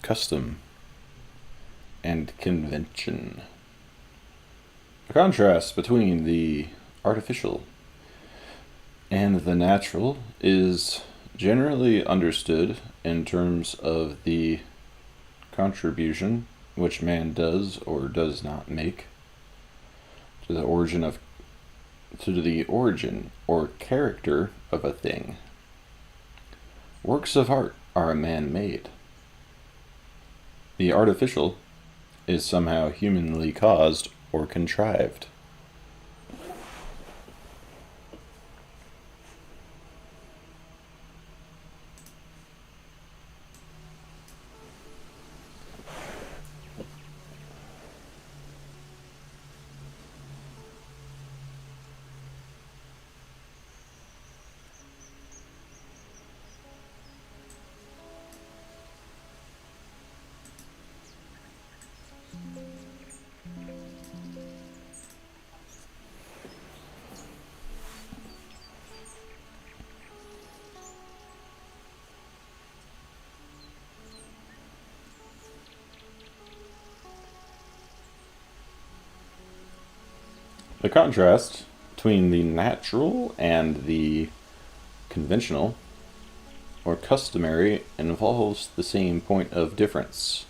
Custom and convention. A contrast between the artificial and the natural is generally understood in terms of the contribution which man does or does not make to the origin or character of a thing. Works of art are man-made. The artificial is somehow humanly caused or contrived. The contrast between the natural and the conventional or customary involves the same point of difference.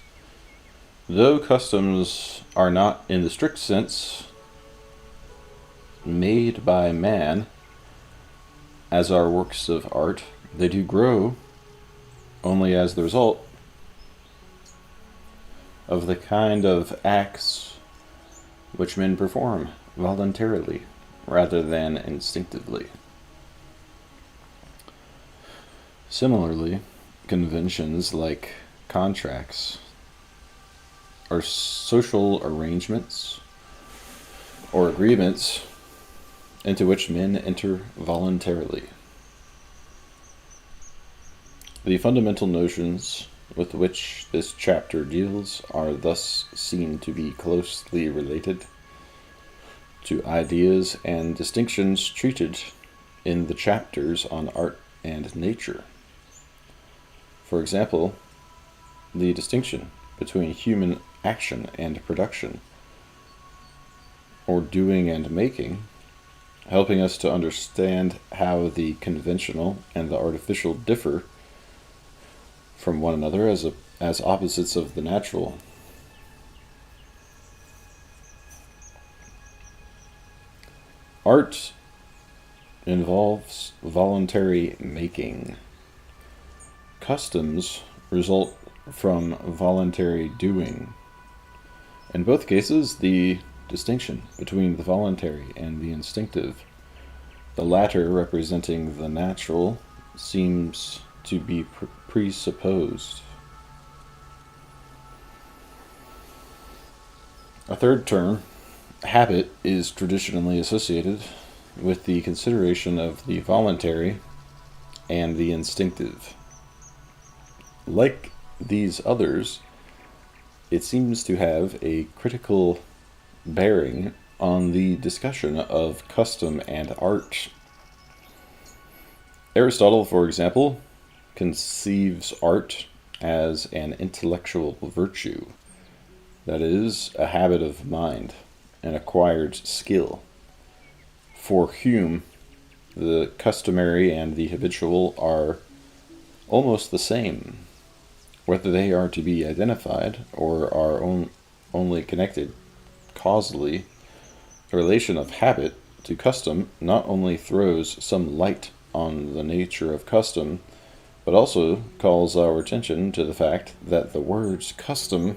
Though customs are not, in the strict sense, made by man, as are works of art, they do grow only as the result of the kind of acts which men perform voluntarily rather than instinctively. Similarly, conventions like contracts are social arrangements or agreements into which men enter voluntarily. The fundamental notions with which this chapter deals are thus seen to be closely related to ideas and distinctions treated in the chapters on art and nature. For example, the distinction between human action and production, or doing and making, helping us to understand how the conventional and the artificial differ from one another as opposites of the natural. Art involves voluntary making. Customs result from voluntary doing. In both cases, the distinction between the voluntary and the instinctive, the latter representing the natural, seems to be presupposed. A third term, habit, is traditionally associated with the consideration of the voluntary and the instinctive. Like these others, it seems to have a critical bearing on the discussion of custom and art. Aristotle, for example, conceives art as an intellectual virtue, that is, a habit of mind, an acquired skill. For Hume, the customary and the habitual are almost the same. Whether they are to be identified or are only connected causally, the relation of habit to custom not only throws some light on the nature of custom, but also calls our attention to the fact that the words custom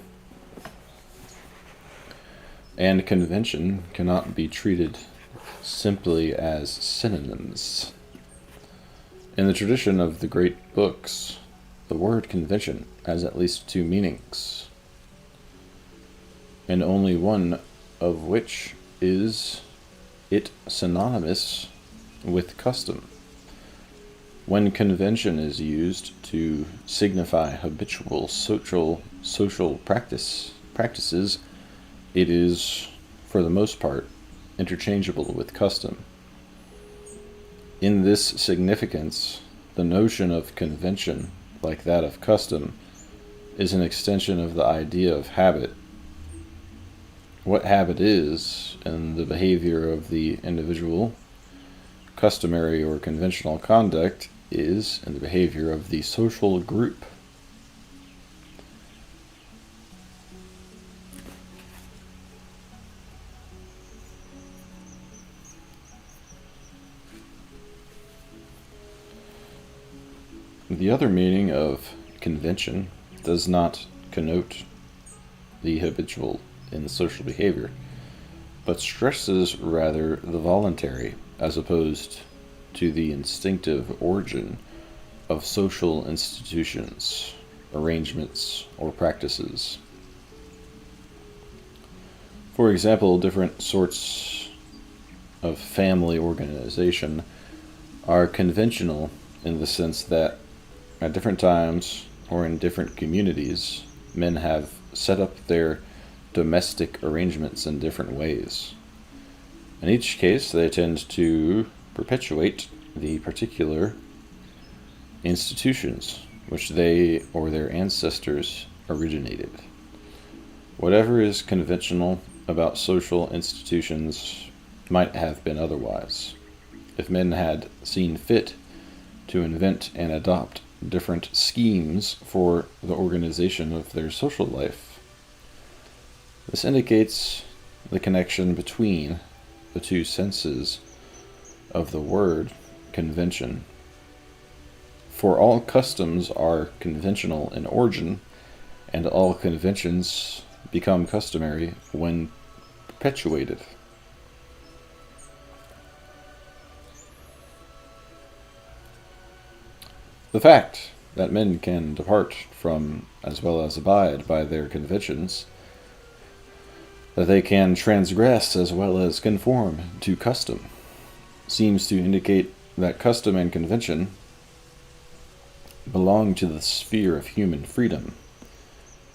and convention cannot be treated simply as synonyms. In the tradition of the great books, the word convention has at least two meanings, and only one of which is it synonymous with custom. When convention is used to signify habitual social practices, it is, for the most part, interchangeable with custom. In this significance, the notion of convention, like that of custom, is an extension of the idea of habit. What habit is, in the behavior of the individual, customary or conventional conduct is in the behavior of the social group. The other meaning of convention does not connote the habitual in social behavior, but stresses rather the voluntary as opposed to the instinctive origin of social institutions, arrangements, or practices. For example, different sorts of family organization are conventional in the sense that at different times or in different communities, men have set up their domestic arrangements in different ways. In each case, they tend to perpetuate the particular institutions which they or their ancestors originated. Whatever is conventional about social institutions might have been otherwise, if men had seen fit to invent and adopt different schemes for the organization of their social life. This indicates the connection between the two senses of the word convention. For all customs are conventional in origin, and all conventions become customary when perpetuated. The fact that men can depart from as well as abide by their conventions, that they can transgress as well as conform to custom, seems to indicate that custom and convention belong to the sphere of human freedom.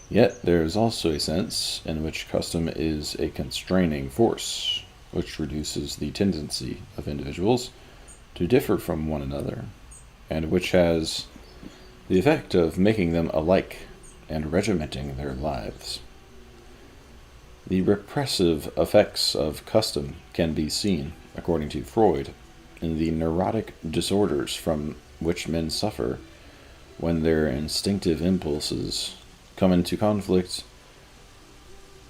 Yet there is also a sense in which custom is a constraining force, which reduces the tendency of individuals to differ from one another, and which has the effect of making them alike and regimenting their lives. The repressive effects of custom can be seen, according to Freud, in the neurotic disorders from which men suffer when their instinctive impulses come into conflict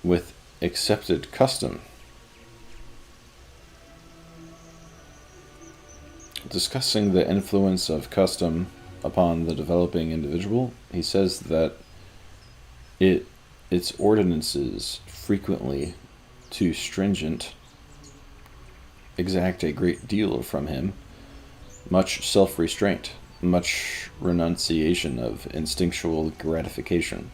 with accepted custom. Discussing the influence of custom upon the developing individual, he says that its ordinances, frequently too stringent, exact a great deal from him, much self-restraint, much renunciation of instinctual gratification.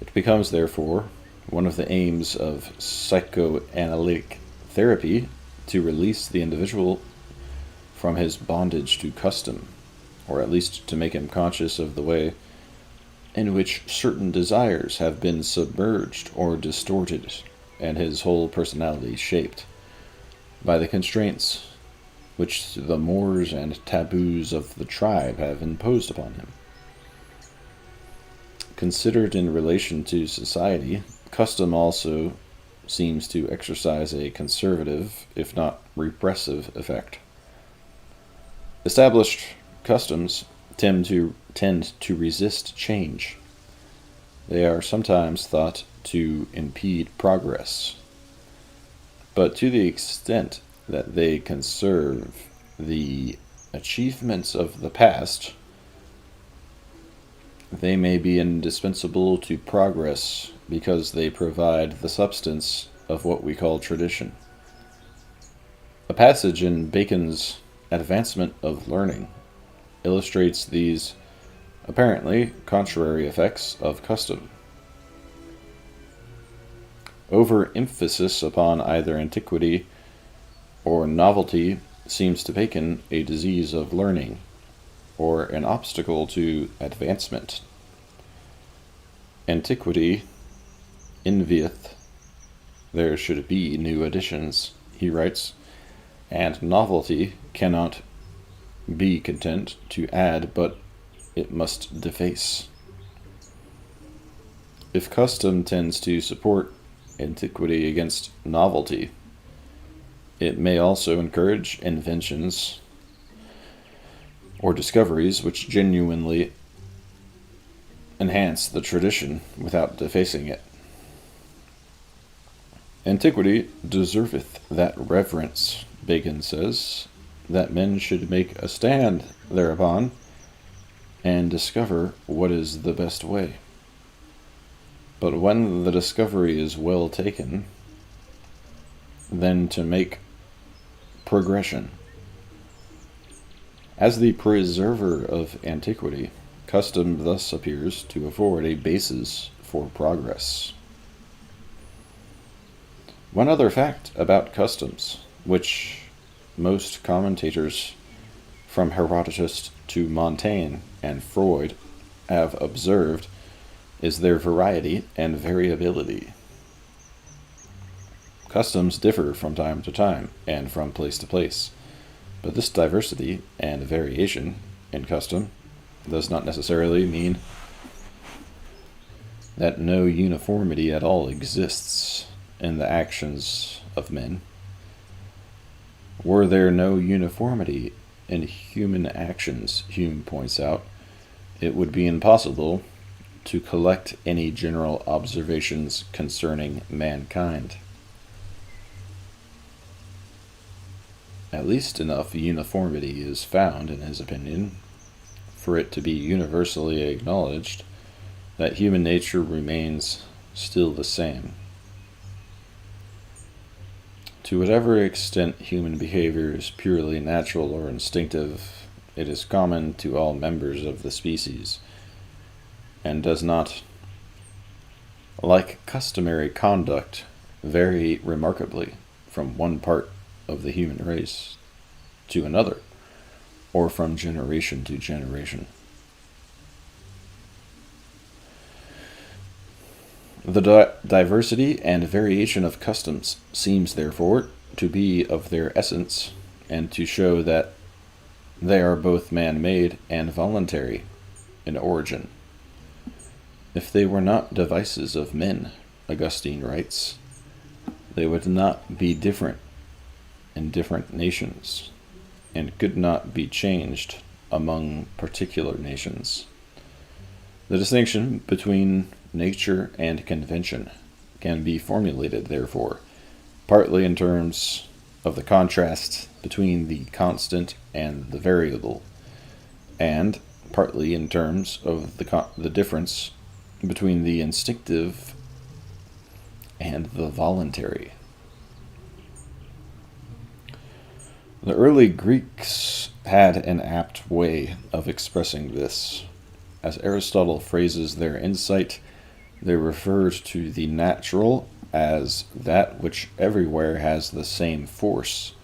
It becomes, therefore, one of the aims of psychoanalytic therapy to release the individual from his bondage to custom, or at least to make him conscious of the way in which certain desires have been submerged or distorted, and his whole personality shaped by the constraints which the mores and taboos of the tribe have imposed upon him. Considered in relation to society, custom also seems to exercise a conservative, if not repressive, effect. Established customs tend to resist change. They are sometimes thought to impede progress, but to the extent that they conserve the achievements of the past, they may be indispensable to progress because they provide the substance of what we call tradition. A passage in Bacon's Advancement of Learning illustrates these apparently contrary effects of custom. Overemphasis upon either antiquity or novelty seems to Bacon a disease of learning, or an obstacle to advancement. Antiquity envieth there should be new additions, he writes, and novelty cannot be content to add, but it must deface. If custom tends to support antiquity against novelty, it may also encourage inventions or discoveries which genuinely enhance the tradition without defacing it. Antiquity deserveth that reverence, Bacon says, that men should make a stand thereupon and discover what is the best way. But when the discovery is well taken, then to make progression. As the preserver of antiquity, custom thus appears to afford a basis for progress. One other fact about customs, which most commentators from Herodotus to Montaigne and Freud have observed, is their variety and variability. Customs differ from time to time and from place to place, but this diversity and variation in custom does not necessarily mean that no uniformity at all exists in the actions of men. Were there no uniformity in human actions, Hume points out, it would be impossible to collect any general observations concerning mankind. At least enough uniformity is found, in his opinion, for it to be universally acknowledged that human nature remains still the same. To whatever extent human behavior is purely natural or instinctive, it is common to all members of the species, and does not, like customary conduct, vary remarkably from one part of the human race to another, or from generation to generation. The diversity and variation of customs seems, therefore, to be of their essence, and to show that they are both man-made and voluntary in origin. If they were not devices of men, Augustine writes, they would not be different in different nations, and could not be changed among particular nations. The distinction between nature and convention can be formulated, therefore, partly in terms of the contrast between the constant and the variable, and partly in terms of the difference between the instinctive and the voluntary. The early Greeks had an apt way of expressing this. As Aristotle phrases their insight, they referred to the natural as that which everywhere has the same force,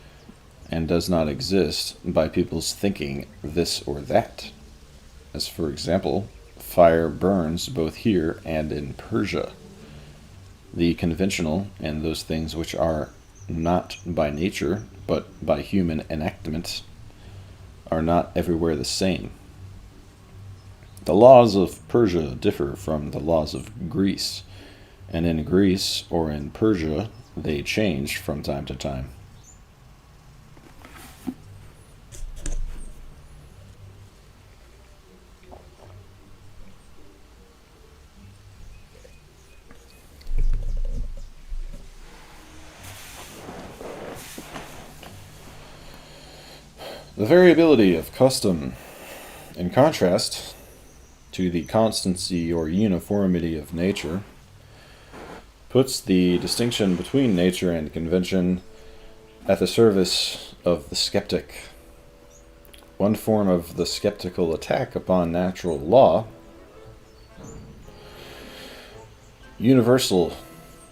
and does not exist by people's thinking this or that. As for example, fire burns both here and in Persia. The conventional and those things which are not by nature, but by human enactment, are not everywhere the same. The laws of Persia differ from the laws of Greece, and in Greece or in Persia they change from time to time. The variability of custom, in contrast to the constancy or uniformity of nature, puts the distinction between nature and convention at the service of the skeptic. One form of the skeptical attack upon natural law, universal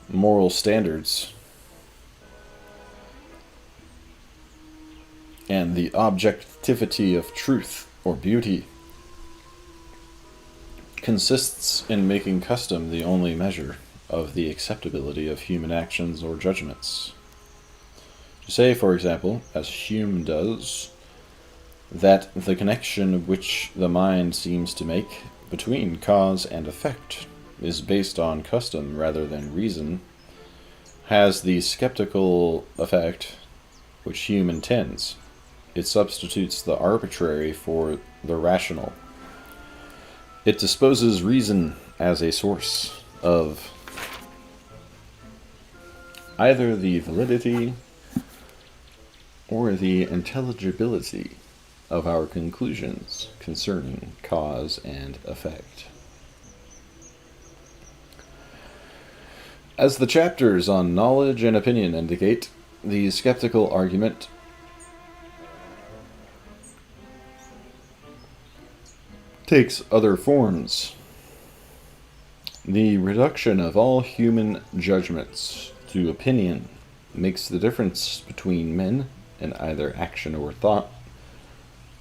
moral standards, and the objectivity of truth or beauty, consists in making custom the only measure of the acceptability of human actions or judgments. To say, for example, as Hume does, that the connection which the mind seems to make between cause and effect is based on custom rather than reason, has the skeptical effect which Hume intends. It substitutes the arbitrary for the rational. It disposes reason as a source of either the validity or the intelligibility of our conclusions concerning cause and effect. As the chapters on knowledge and opinion indicate, the skeptical argument takes other forms. The reduction of all human judgments to opinion makes the difference between men in either action or thought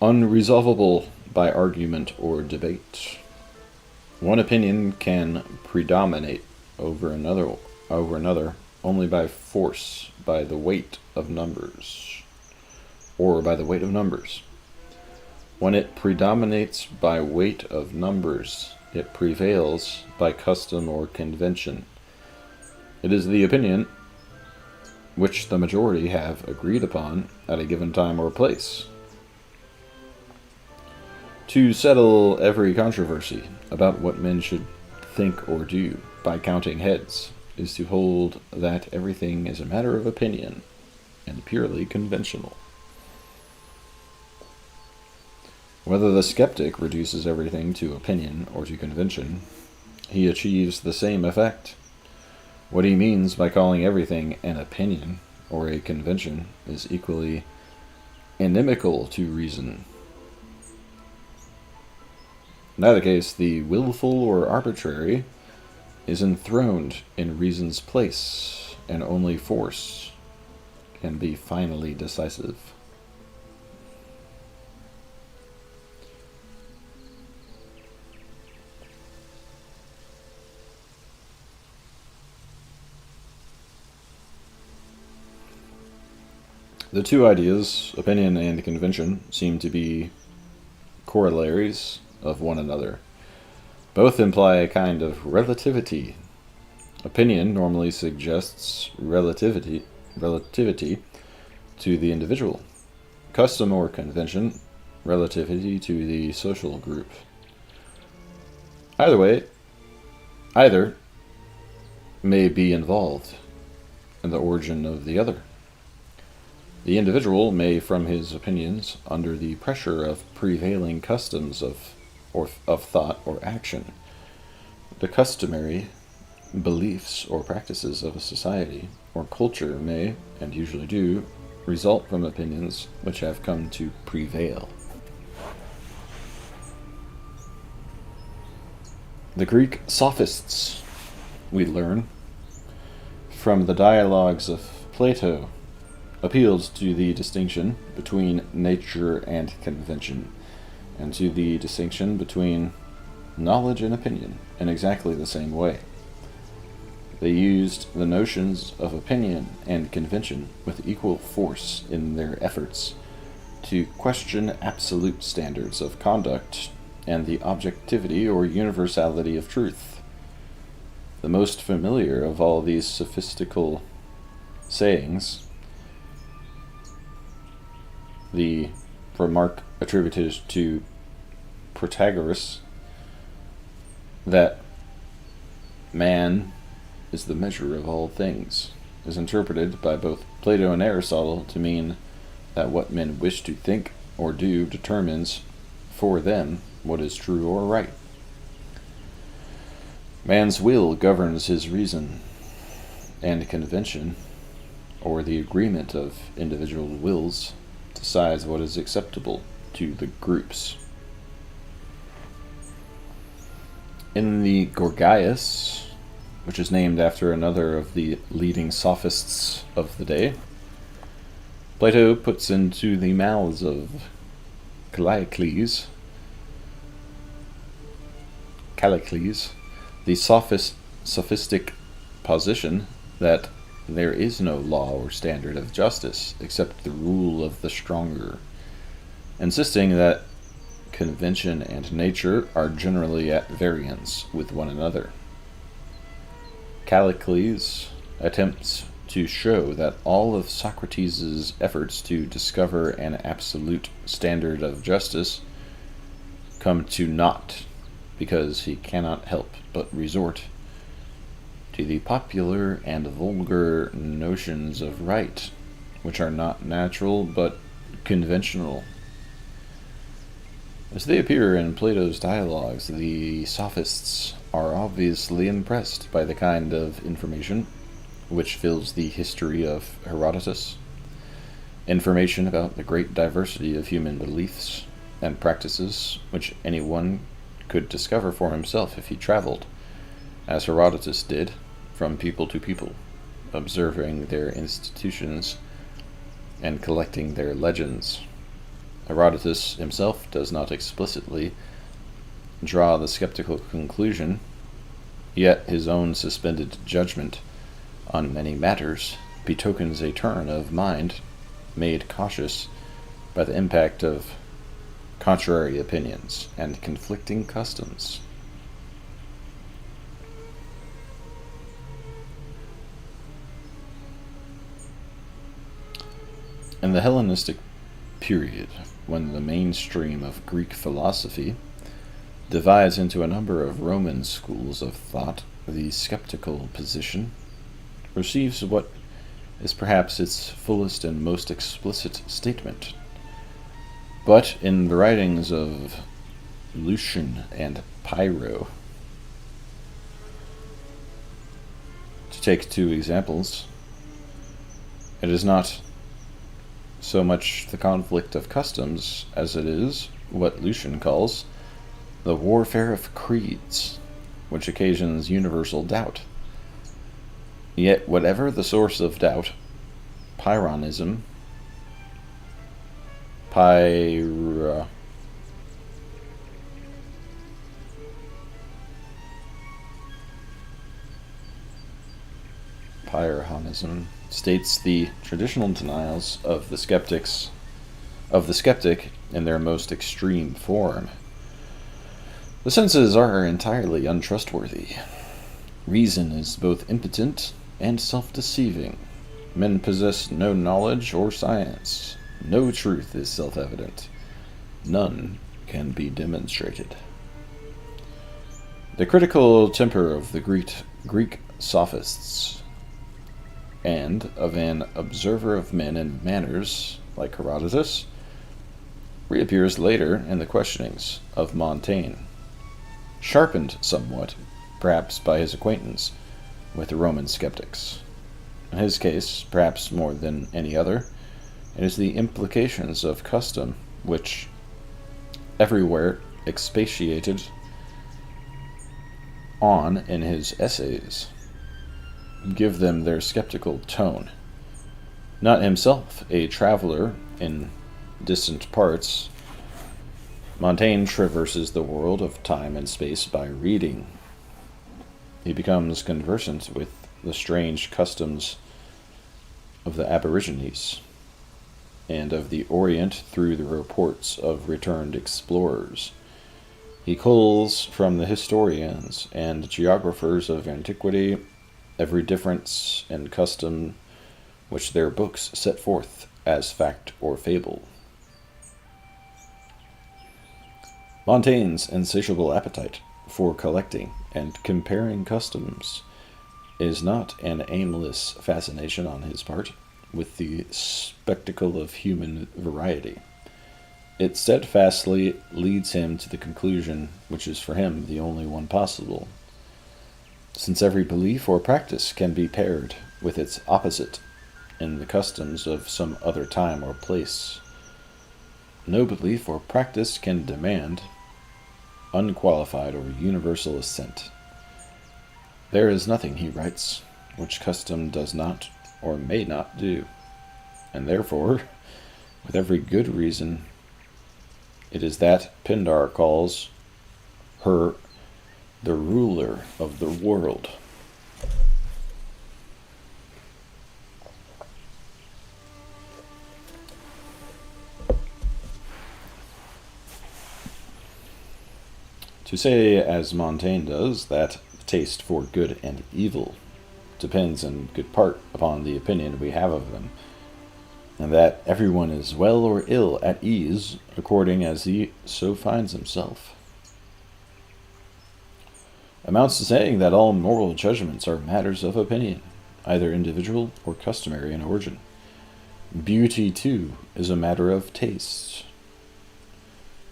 unresolvable by argument or debate. One opinion can predominate over another only by force, by the weight of numbers, or by the weight of numbers. When it predominates by weight of numbers, it prevails by custom or convention. It is the opinion which the majority have agreed upon at a given time or place. To settle every controversy about what men should think or do by counting heads is to hold that everything is a matter of opinion and purely conventional. Whether the skeptic reduces everything to opinion or to convention, he achieves the same effect. What he means by calling everything an opinion or a convention is equally inimical to reason. In either case, the willful or arbitrary is enthroned in reason's place, and only force can be finally decisive. The two ideas, opinion and convention, seem to be corollaries of one another. Both imply a kind of relativity. Opinion normally suggests relativity to the individual. Custom or convention, relativity to the social group. Either may be involved in the origin of the other. The individual may, from his opinions, under the pressure of prevailing customs of thought or action, the customary beliefs or practices of a society or culture may, and usually do, result from opinions which have come to prevail. The Greek sophists, we learn, from the dialogues of Plato, appealed to the distinction between nature and convention, and to the distinction between knowledge and opinion in exactly the same way. They used the notions of opinion and convention with equal force in their efforts to question absolute standards of conduct and the objectivity or universality of truth. The most familiar of all these sophistical sayings, the remark attributed to Protagoras that man is the measure of all things, is interpreted by both Plato and Aristotle to mean that what men wish to think or do determines for them what is true or right. Man's will governs his reason, and convention, or the agreement of individual wills, decides what is acceptable to the groups. In the Gorgias, which is named after another of the leading sophists of the day, Plato puts into the mouths of Callicles the sophistic position that there is no law or standard of justice except the rule of the stronger. insisting that convention and nature are generally at variance with one another. Callicles attempts to show that all of Socrates' efforts to discover an absolute standard of justice come to naught because he cannot help but resort to the popular and vulgar notions of right, which are not natural but conventional. As they appear in Plato's dialogues, the sophists are obviously impressed by the kind of information which fills the history of Herodotus, information about the great diversity of human beliefs and practices which anyone could discover for himself if he traveled, as Herodotus did, from people to people, observing their institutions and collecting their legends. Herodotus himself does not explicitly draw the skeptical conclusion, yet his own suspended judgment on many matters betokens a turn of mind made cautious by the impact of contrary opinions and conflicting customs. In the Hellenistic period, when the mainstream of Greek philosophy divides into a number of Roman schools of thought, the skeptical position receives what is perhaps its fullest and most explicit statement. But in the writings of Lucian and Pyrrho, to take two examples, it is not so much the conflict of customs as it is what Lucian calls the warfare of creeds, which occasions universal doubt. Yet whatever the source of doubt, Pyrrhonism, Pyrrhonism states the traditional denials of the skeptic in their most extreme form. The senses are entirely untrustworthy. Reason is both impotent and self-deceiving. Men possess no knowledge or science. No truth is self-evident. None can be demonstrated. The critical temper of the Greek sophists and of an observer of men and manners like Herodotus reappears later in the questionings of Montaigne, sharpened somewhat, perhaps by his acquaintance with the Roman skeptics. In his case, perhaps more than any other, it is the implications of custom which, everywhere expatiated on in his essays, give them their skeptical tone. Not himself a traveler in distant parts, Montaigne traverses the world of time and space by reading. He becomes conversant with the strange customs of the aborigines and of the Orient through the reports of returned explorers. He culls from the historians and geographers of antiquity every difference in custom which their books set forth as fact or fable. Montaigne's insatiable appetite for collecting and comparing customs is not an aimless fascination on his part with the spectacle of human variety. It steadfastly leads him to the conclusion which is for him the only one possible, since every belief or practice can be paired with its opposite in the customs of some other time or place. No belief or practice can demand unqualified or universal assent. There is nothing, he writes, which custom does not or may not do, and therefore, with every good reason, it is that Pindar calls her the ruler of the world. To say, as Montaigne does, that taste for good and evil depends in good part upon the opinion we have of them, and that everyone is well or ill at ease according as he so finds himself, amounts to saying that all moral judgments are matters of opinion, either individual or customary in origin. Beauty, too, is a matter of taste.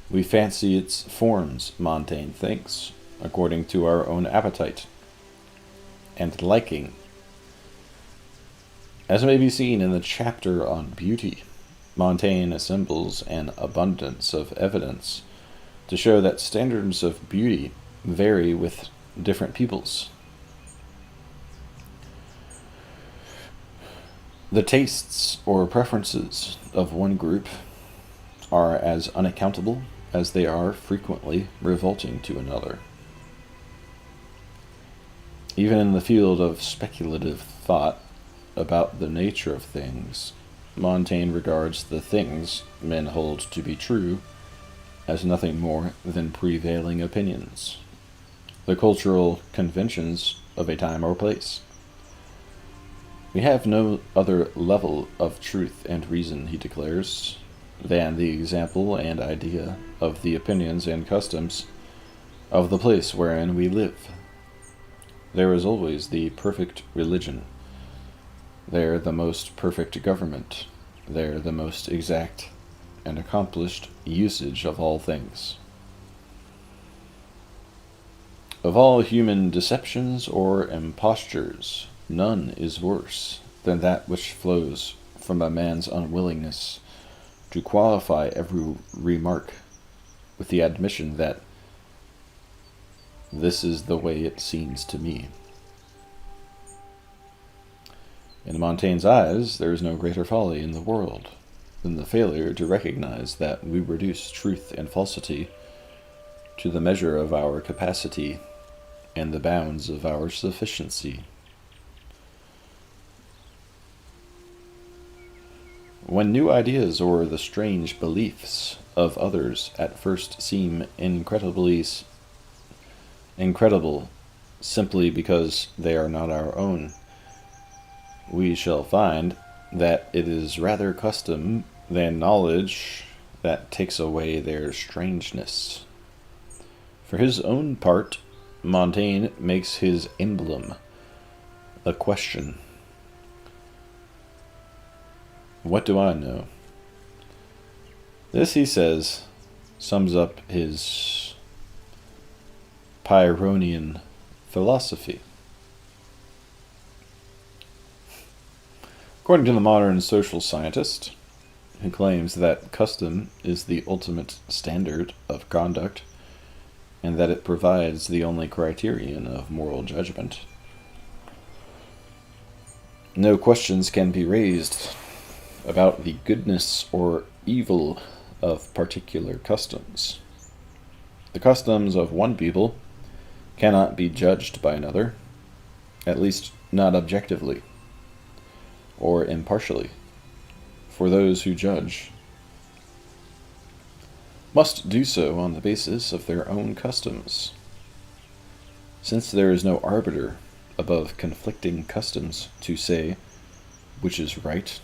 We fancy its forms, Montaigne thinks, according to our own appetite and liking. As may be seen in the chapter on beauty, Montaigne assembles an abundance of evidence to show that standards of beauty vary with different peoples. The tastes or preferences of one group are as unaccountable as they are frequently revolting to another. Even in the field of speculative thought about the nature of things, Montaigne regards the things men hold to be true as nothing more than prevailing opinions, the cultural conventions of a time or place. We have no other level of truth and reason, he declares, than the example and idea of the opinions and customs of the place wherein we live. There is always the perfect religion, there the most perfect government, there the most exact and accomplished usage of all things. Of all human deceptions or impostures, none is worse than that which flows from a man's unwillingness to qualify every remark with the admission that this is the way it seems to me. In Montaigne's eyes, there is no greater folly in the world than the failure to recognize that we reduce truth and falsity to the measure of our capacity and the bounds of our sufficiency. When new ideas or the strange beliefs of others at first seem incredible simply because they are not our own, we shall find that it is rather custom than knowledge that takes away their strangeness. For his own part, Montaigne makes his emblem a question. What do I know? This, he says, sums up his Pyrrhonian philosophy. According to the modern social scientist, who claims that custom is the ultimate standard of conduct and that it provides the only criterion of moral judgment, no questions can be raised about the goodness or evil of particular customs. The customs of one people cannot be judged by another, at least not objectively or impartially, for those who judge must do so on the basis of their own customs. Since there is no arbiter above conflicting customs to say which is right,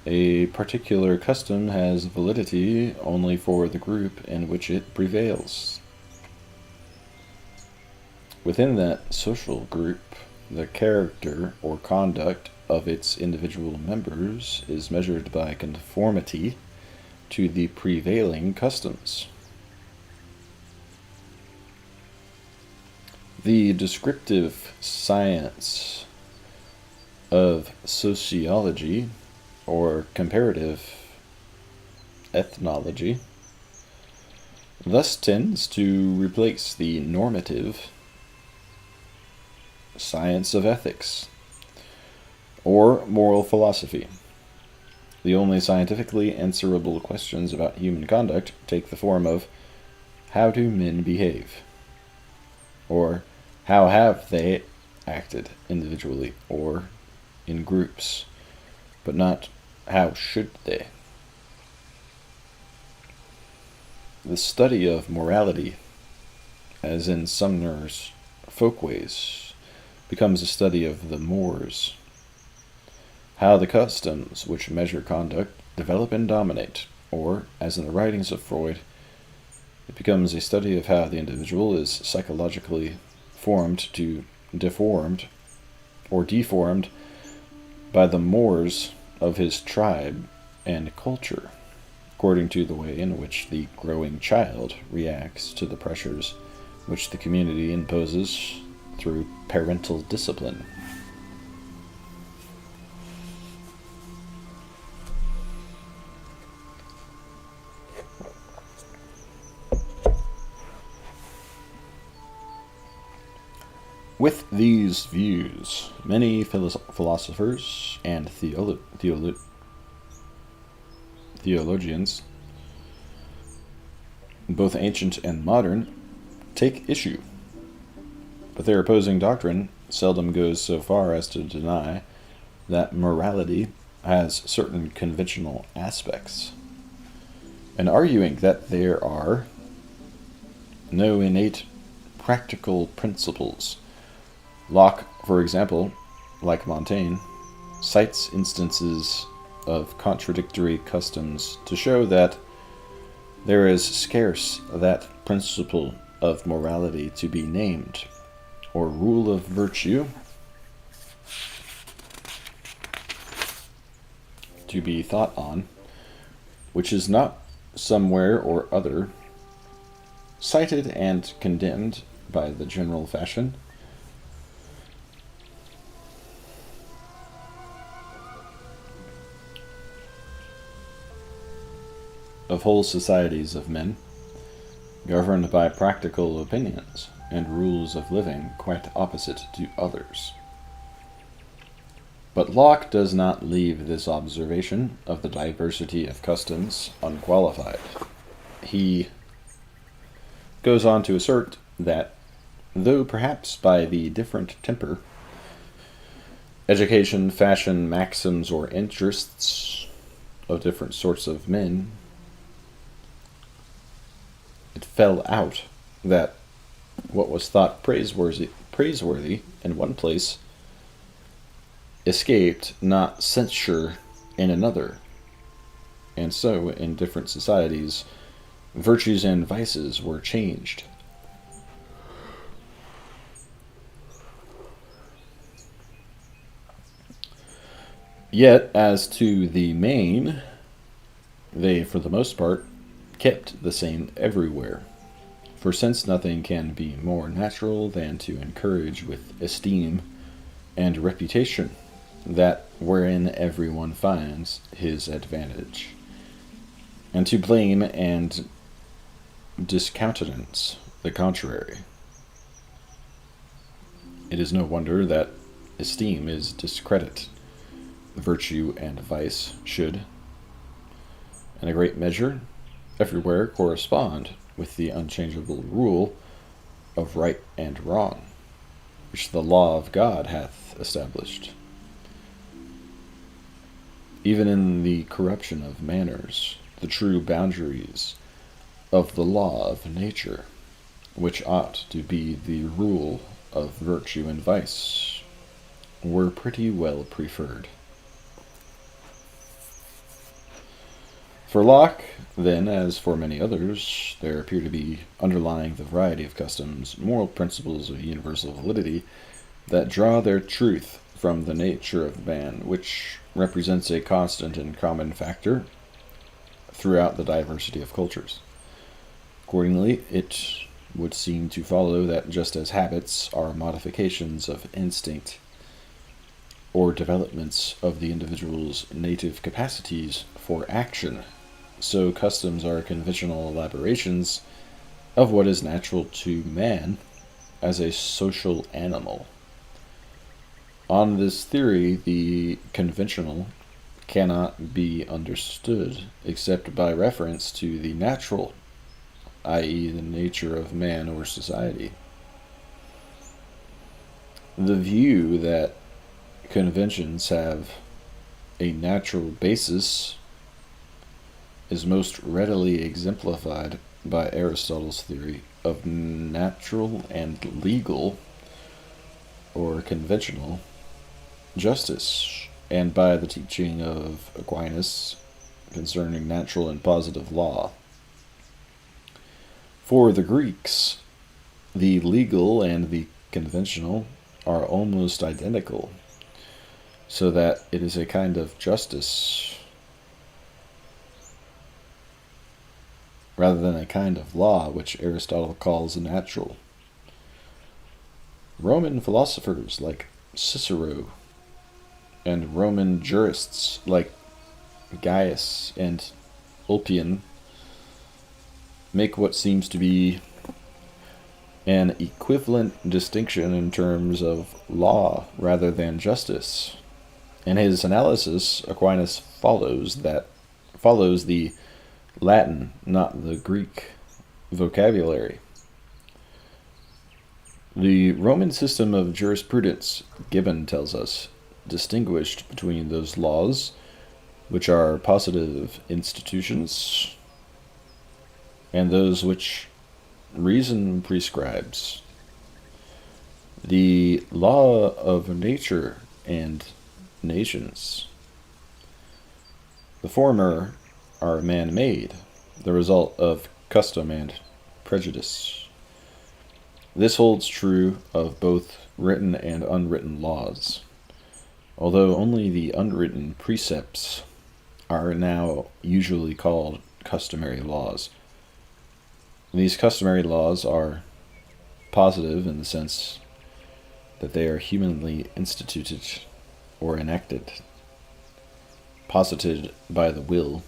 a particular custom has validity only for the group in which it prevails. Within that social group, the character or conduct of its individual members is measured by conformity to the prevailing customs. The descriptive science of sociology or comparative ethnology thus tends to replace the normative science of ethics or moral philosophy. The only scientifically answerable questions about human conduct take the form of how do men behave, or how have they acted individually or in groups, but not how should they. The study of morality, as in Sumner's Folkways, becomes a study of the mores, how the customs which measure conduct develop and dominate, or, as in the writings of Freud, it becomes a study of how the individual is psychologically deformed by the mores of his tribe and culture, according to the way in which the growing child reacts to the pressures which the community imposes through parental discipline. With these views, many philosophers and theologians, both ancient and modern, take issue. But their opposing doctrine seldom goes so far as to deny that morality has certain conventional aspects, and arguing that there are no innate practical principles. Locke, for example, like Montaigne, cites instances of contradictory customs to show that there is scarce that principle of morality to be named, or rule of virtue to be thought on, which is not somewhere or other cited and condemned by the general fashion. Of whole societies of men, governed by practical opinions and rules of living quite opposite to others. But Locke does not leave this observation of the diversity of customs unqualified. He goes on to assert that, though perhaps by the different temper, education, fashion, maxims, or interests of different sorts of men, it fell out that what was thought praiseworthy in one place escaped not censure in another, and so in different societies virtues and vices were changed. Yet as to the main, they for the most part kept the same everywhere. For since nothing can be more natural than to encourage with esteem and reputation that wherein everyone finds his advantage, and to blame and discountenance the contrary, it is no wonder that esteem is discredit. Virtue and vice should, in a great measure, everywhere correspond with the unchangeable rule of right and wrong, which the law of God hath established. Even in the corruption of manners, the true boundaries of the law of nature, which ought to be the rule of virtue and vice, were pretty well preferred. For Locke, then, as for many others, there appear to be underlying the variety of customs moral principles of universal validity that draw their truth from the nature of man, which represents a constant and common factor throughout the diversity of cultures. Accordingly, it would seem to follow that just as habits are modifications of instinct or developments of the individual's native capacities for action, so customs are conventional elaborations of what is natural to man as a social animal. On this theory, the conventional cannot be understood except by reference to the natural, i.e., the nature of man or society. The view that conventions have a natural basis is most readily exemplified by Aristotle's theory of natural and legal, or conventional, justice, and by the teaching of Aquinas concerning natural and positive law. For the Greeks, the legal and the conventional are almost identical, so that it is a kind of justice rather than a kind of law which Aristotle calls natural. Roman philosophers like Cicero and Roman jurists like Gaius and Ulpian make what seems to be an equivalent distinction in terms of law rather than justice. In his analysis, Aquinas follows the Latin, not the Greek, vocabulary. The Roman system of jurisprudence, Gibbon tells us, distinguished between those laws which are positive institutions and those which reason prescribes. The law of nature and nations. The former are man-made, the result of custom and prejudice. This holds true of both written and unwritten laws, although only the unwritten precepts are now usually called customary laws. These customary laws are positive in the sense that they are humanly instituted or enacted, posited by the will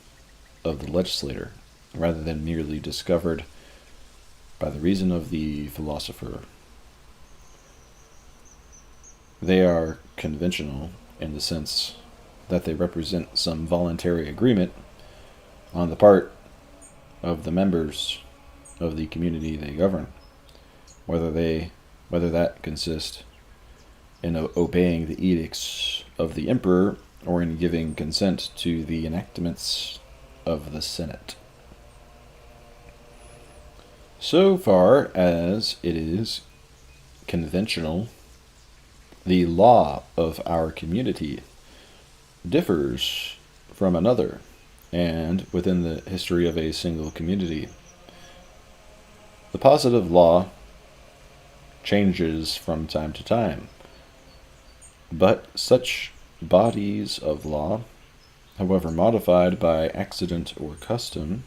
of the legislator, rather than merely discovered by the reason of the philosopher. They are conventional in the sense that they represent some voluntary agreement on the part of the members of the community they govern, whether that consist in obeying the edicts of the emperor or in giving consent to the enactments of the Senate. So far as it is conventional, the law of our community differs from another, and within the history of a single community. The positive law changes from time to time, but such bodies of law, however modified by accident or custom,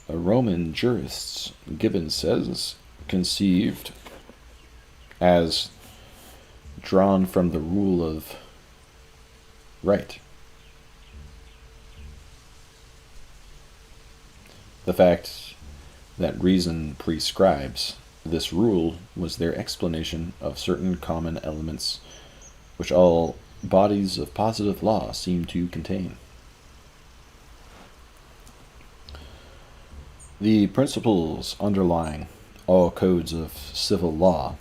Roman jurists, Gibbon says, conceived as drawn from the rule of right. The fact that reason prescribes this rule was their explanation of certain common elements which all bodies of positive law seem to contain. The principles underlying all codes of civil law,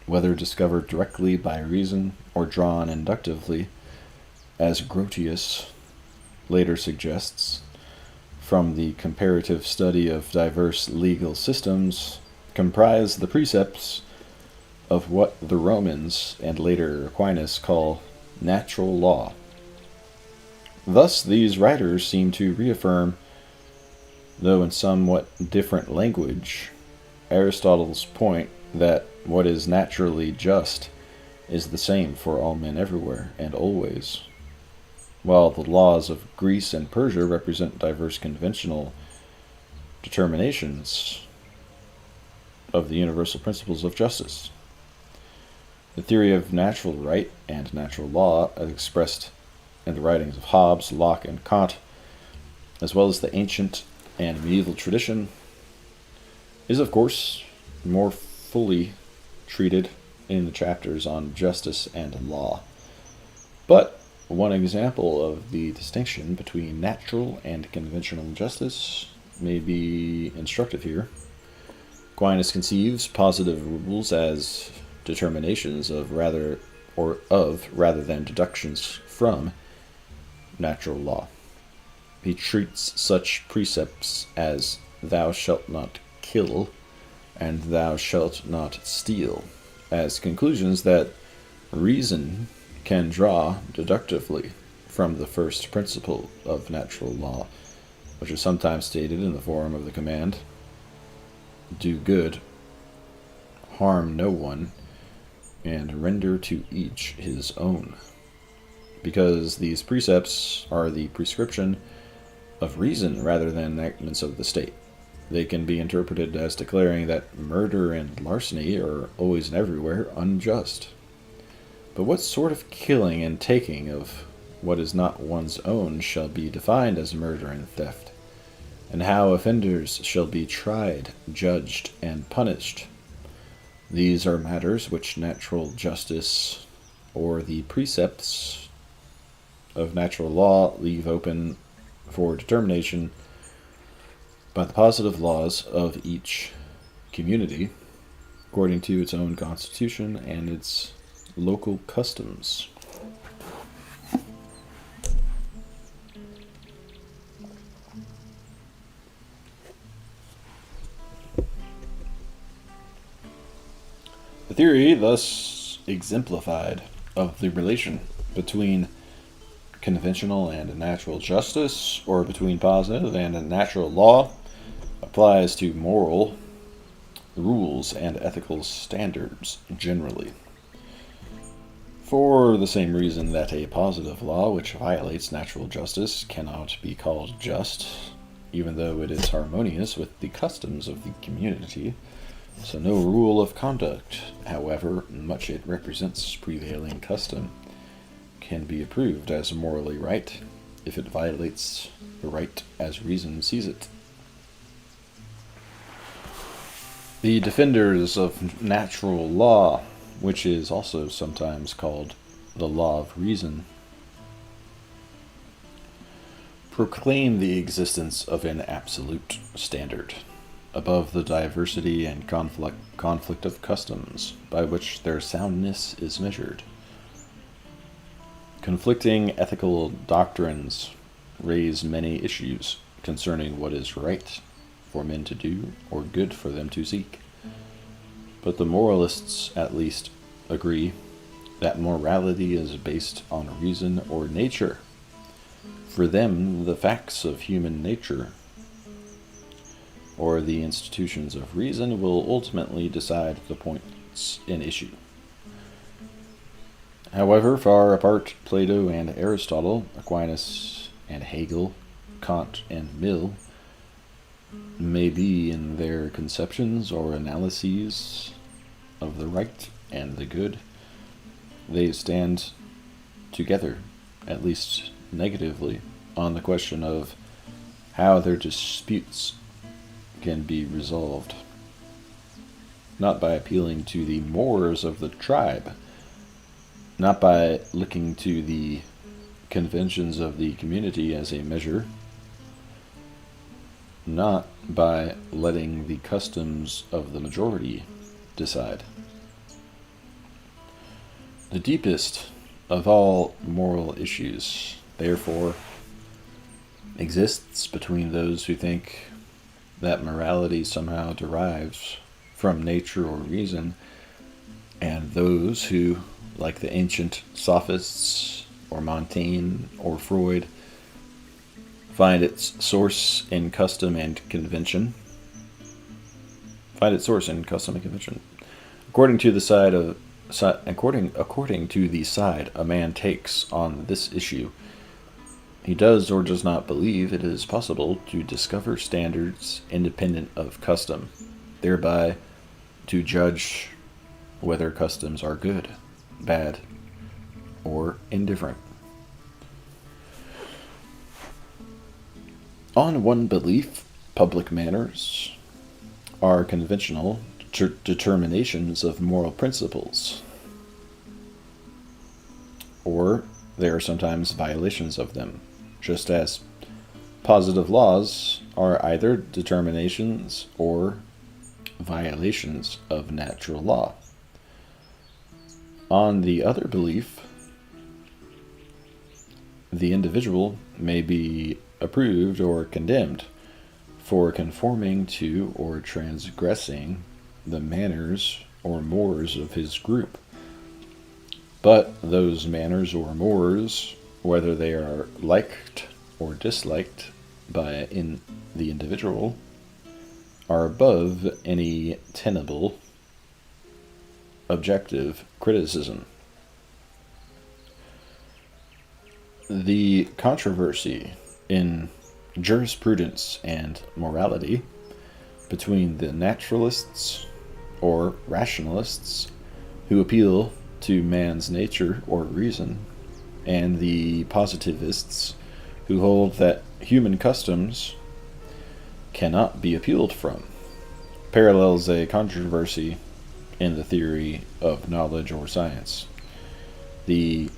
whether discovered directly by reason or drawn inductively, as Grotius later suggests, from the comparative study of diverse legal systems, comprise the precepts of what the Romans and later Aquinas call natural law. Thus, these writers seem to reaffirm, though in somewhat different language, Aristotle's point that what is naturally just is the same for all men everywhere and always, while the laws of Greece and Persia represent diverse conventional determinations of the universal principles of justice. The theory of natural right and natural law, as expressed in the writings of Hobbes, Locke, and Kant, as well as the ancient and medieval tradition, is of course more fully treated in the chapters on justice and law. But one example of the distinction between natural and conventional justice may be instructive here. Aquinas conceives positive rules as determinations of rather than deductions from natural law. He treats such precepts as thou shalt not kill, and thou shalt not steal, as conclusions that reason can draw deductively from the first principle of natural law, which is sometimes stated in the form of the command, do good, harm no one, and render to each his own. Because these precepts are the prescription of reason rather than enactments of the state. They can be interpreted as declaring that murder and larceny are always and everywhere unjust. But what sort of killing and taking of what is not one's own shall be defined as murder and theft? And how offenders shall be tried, judged, and punished? These are matters which natural justice or the precepts of natural law leave open for determination by the positive laws of each community, according to its own constitution and its local customs. The theory thus exemplified of the relation between conventional and natural justice, or between positive and natural law, applies to moral rules and ethical standards generally. For the same reason that a positive law which violates natural justice cannot be called just, even though it is harmonious with the customs of the community, so no rule of conduct, however much it represents prevailing custom, can be approved as morally right if it violates the right as reason sees it. The defenders of natural law, which is also sometimes called the law of reason, proclaim the existence of an absolute standard above the diversity and conflict of customs by which their soundness is measured. Conflicting ethical doctrines raise many issues concerning what is right for men to do or good for them to seek. But the moralists at least agree that morality is based on reason or nature. For them, the facts of human nature or the institutions of reason will ultimately decide the points in issue. However, far apart, Plato and Aristotle, Aquinas and Hegel, Kant and Mill may be in their conceptions or analyses of the right and the good, they stand together, at least negatively, on the question of how their disputes can be resolved, not by appealing to the mores of the tribe, not by looking to the conventions of the community as a measure, not by letting the customs of the majority decide. The deepest of all moral issues, therefore, exists between those who think that morality somehow derives from nature or reason, and those who, like the ancient sophists, or Montaigne, or Freud, find its source in custom and convention. According to the side a man takes on this issue, he does or does not believe it is possible to discover standards independent of custom, thereby to judge whether customs are good, bad, or indifferent. On one belief, public manners are conventional determinations of moral principles, or they are sometimes violations of them, just as positive laws are either determinations or violations of natural law. On the other belief, the individual may be approved or condemned for conforming to or transgressing the manners or mores of his group. But those manners or mores, whether they are liked or disliked by the individual, are above any tenable objective criticism. The controversy in jurisprudence and morality between the naturalists or rationalists who appeal to man's nature or reason and the positivists who hold that human customs cannot be appealed from parallels a controversy in the theory of knowledge or science. The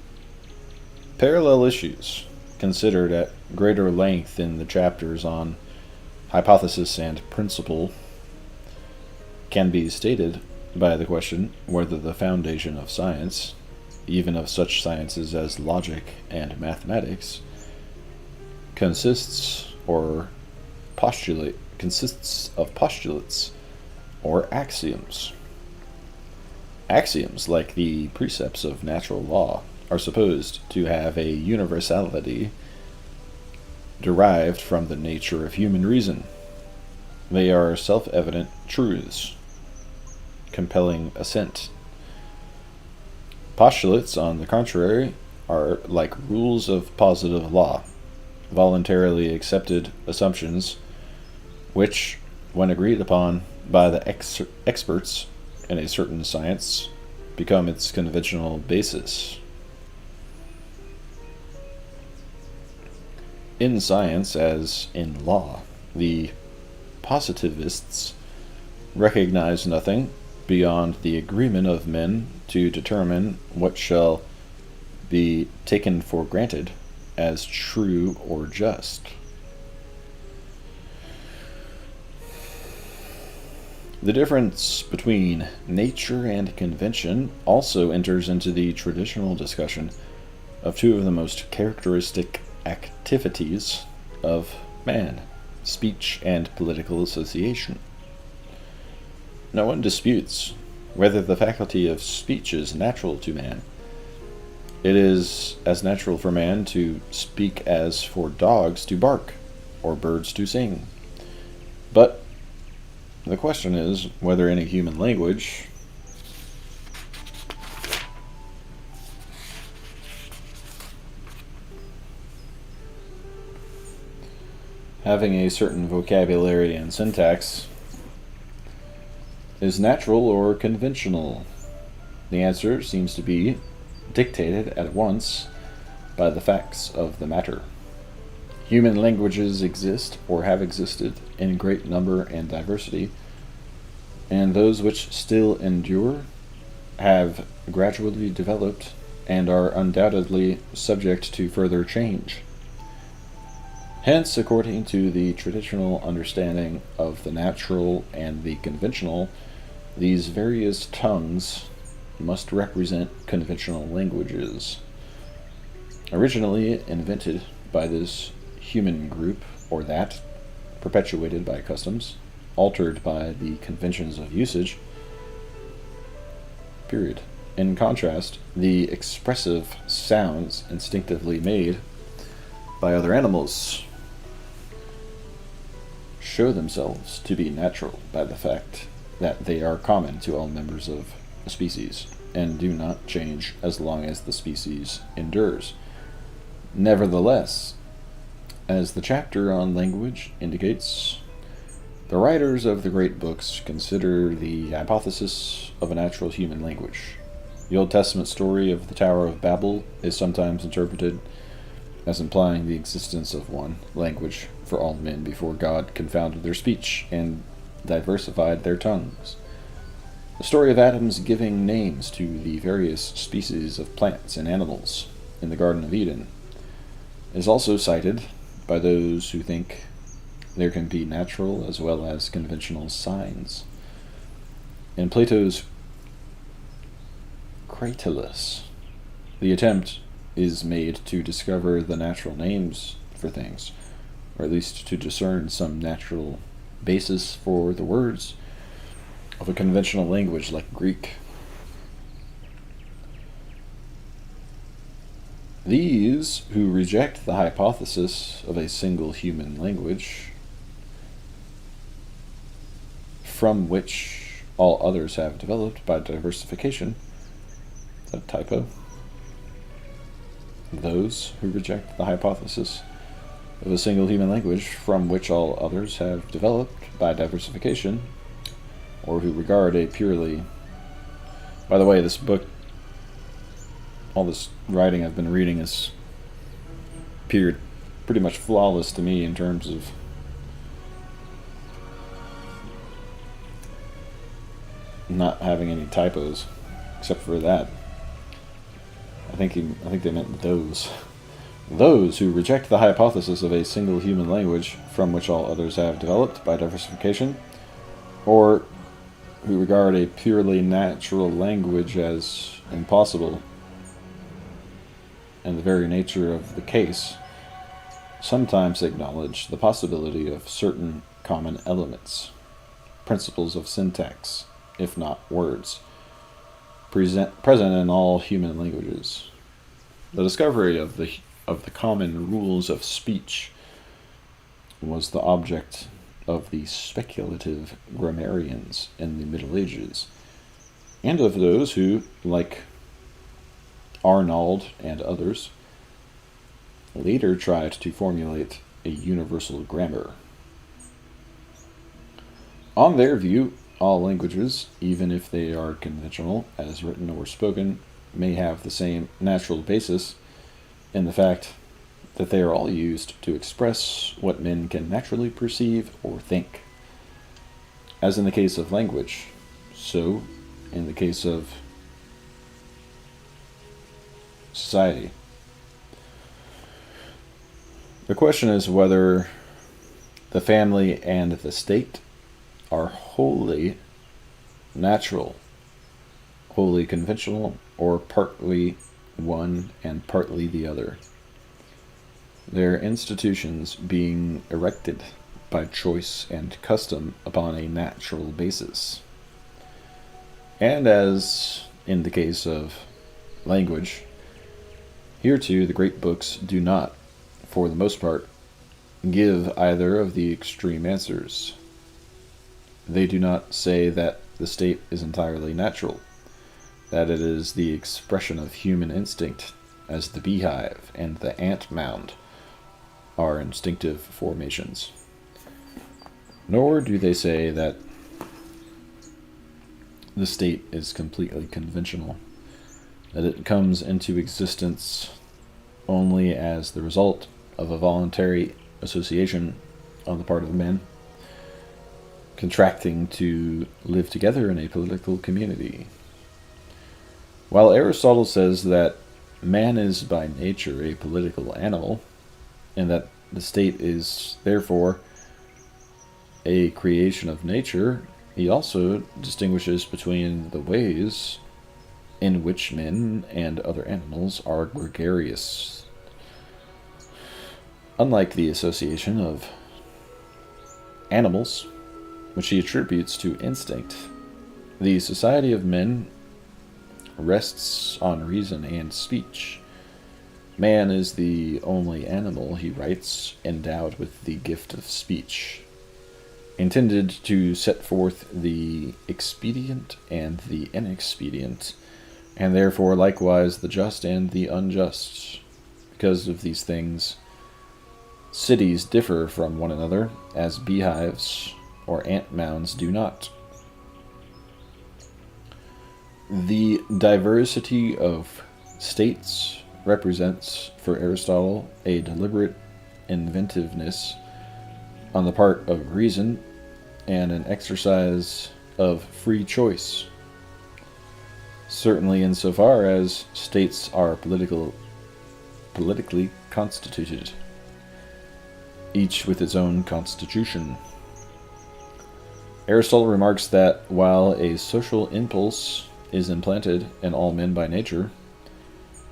parallel issues considered at greater length in the chapters on hypothesis and principle can be stated by the question whether the foundation of science, even of such sciences as logic and mathematics, consists of postulates or axioms. Axioms, like the precepts of natural law, are supposed to have a universality derived from the nature of human reason. They are self-evident truths, compelling assent. Postulates, on the contrary, are like rules of positive law, voluntarily accepted assumptions, which, when agreed upon by the experts in a certain science, become its conventional basis. In science, as in law, the positivists recognize nothing beyond the agreement of men to determine what shall be taken for granted as true or just. The difference between nature and convention also enters into the traditional discussion of two of the most characteristic activities of man, speech and political association. No one disputes whether the faculty of speech is natural to man. It is as natural for man to speak as for dogs to bark, or birds to sing. But the question is whether any human language having a certain vocabulary and syntax is natural or conventional. The answer seems to be dictated at once by the facts of the matter. Human languages exist or have existed in great number and diversity, and those which still endure have gradually developed and are undoubtedly subject to further change. Hence, according to the traditional understanding of the natural and the conventional, these various tongues must represent conventional languages. Originally invented by this human group, or that, perpetuated by customs, altered by the conventions of usage, period. In contrast, the expressive sounds instinctively made by other animals show themselves to be natural by the fact that they are common to all members of a species and do not change as long as the species endures. Nevertheless, as the chapter on language indicates, the writers of the great books consider the hypothesis of a natural human language. The Old Testament story of the Tower of Babel is sometimes interpreted as implying the existence of one language for all men before God confounded their speech and diversified their tongues. The story of Adam's giving names to the various species of plants and animals in the Garden of Eden is also cited by those who think there can be natural as well as conventional signs. In Plato's Cratylus, the attempt is made to discover the natural names for things, or at least to discern some natural basis for the words of a conventional language like Greek. These who reject the hypothesis of a single human language from which all others have developed by diversification, a typo. Those who reject the hypothesis of a single human language from which all others have developed by diversification, or who regard a purely... By the way, this book, all this writing I've been reading is appeared pretty much flawless to me in terms of not having any typos, except for that. I think they meant those. Those who reject the hypothesis of a single human language from which all others have developed by diversification, or who regard a purely natural language as impossible in the very nature of the case, sometimes acknowledge the possibility of certain common elements, principles of syntax, if not words, present in all human languages. The discovery of the common rules of speech was the object of the speculative grammarians in the Middle Ages, and of those who, like Arnauld and others, later tried to formulate a universal grammar. On their view, all languages, even if they are conventional, as written or spoken, may have the same natural basis in the fact that they are all used to express what men can naturally perceive or think. As in the case of language, so in the case of society. The question is whether the family and the state are wholly natural, wholly conventional, or partly one and partly the other. Their institutions being erected by choice and custom upon a natural basis. And as in the case of language, here too the great books do not, for the most part, give either of the extreme answers. They do not say that the state is entirely natural, that it is the expression of human instinct, as the beehive and the ant mound are instinctive formations. Nor do they say that the state is completely conventional, that it comes into existence only as the result of a voluntary association on the part of men, contracting to live together in a political community. While Aristotle says that man is by nature a political animal, and that the state is therefore a creation of nature, he also distinguishes between the ways in which men and other animals are gregarious. Unlike the association of animals, which he attributes to instinct, the society of men rests on reason and speech. Man is the only animal, he writes, endowed with the gift of speech, intended to set forth the expedient and the inexpedient, and therefore likewise the just and the unjust. Because of these things, cities differ from one another, as beehives or ant mounds do not. The diversity of states represents, for Aristotle, a deliberate inventiveness on the part of reason and an exercise of free choice, certainly insofar as states are politically constituted, each with its own constitution. Aristotle remarks that while a social impulse is implanted in all men by nature,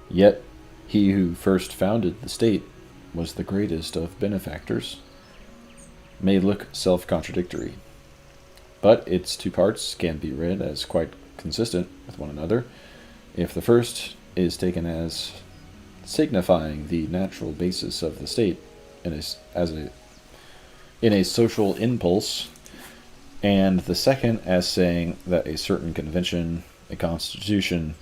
yet he who first founded the state was the greatest of benefactors, may look self-contradictory, but its two parts can be read as quite consistent with one another if the first is taken as signifying the natural basis of the state in a social impulse, and the second as saying that a certain convention, a constitution,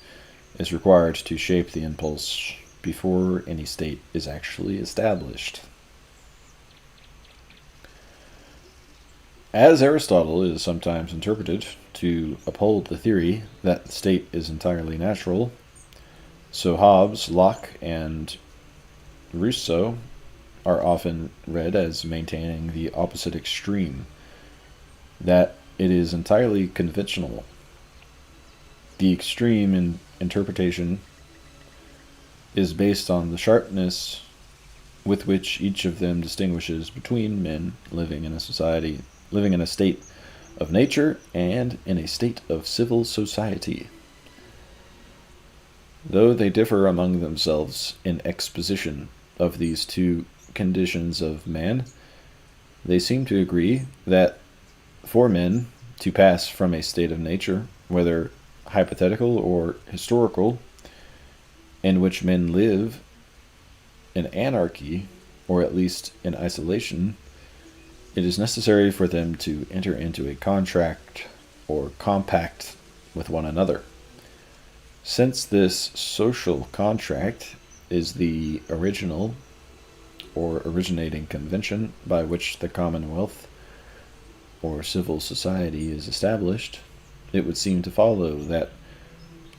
is required to shape the impulse before any state is actually established. As Aristotle is sometimes interpreted to uphold the theory that the state is entirely natural, so Hobbes, Locke, and Rousseau are often read as maintaining the opposite extreme, that it is entirely conventional. The extreme in interpretation is based on the sharpness with which each of them distinguishes between men living in a state of nature and in a state of civil society. Though they differ among themselves in exposition of these two conditions of man, they seem to agree that for men to pass from a state of nature, whether hypothetical or historical, in which men live in anarchy, or at least in isolation, it is necessary for them to enter into a contract or compact with one another. Since this social contract is the original or originating convention by which the commonwealth or civil society is established, it would seem to follow that,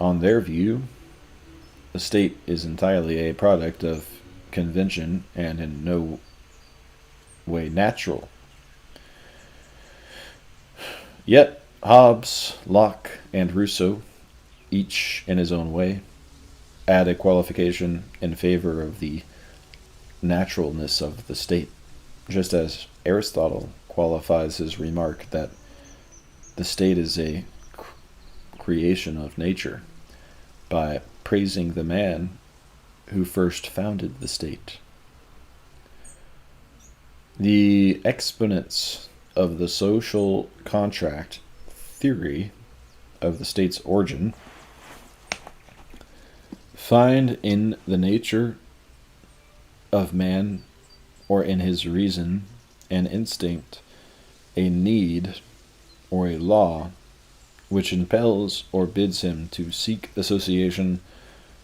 on their view, the state is entirely a product of convention and in no way natural. Yet Hobbes, Locke, and Rousseau, each in his own way, add a qualification in favor of the naturalness of the state, just as Aristotle qualifies his remark that the state is a creation of nature by praising the man who first founded the state. The exponents of the social contract theory of the state's origin find in the nature of man, or in his reason and instinct, a need or a law which impels or bids him to seek association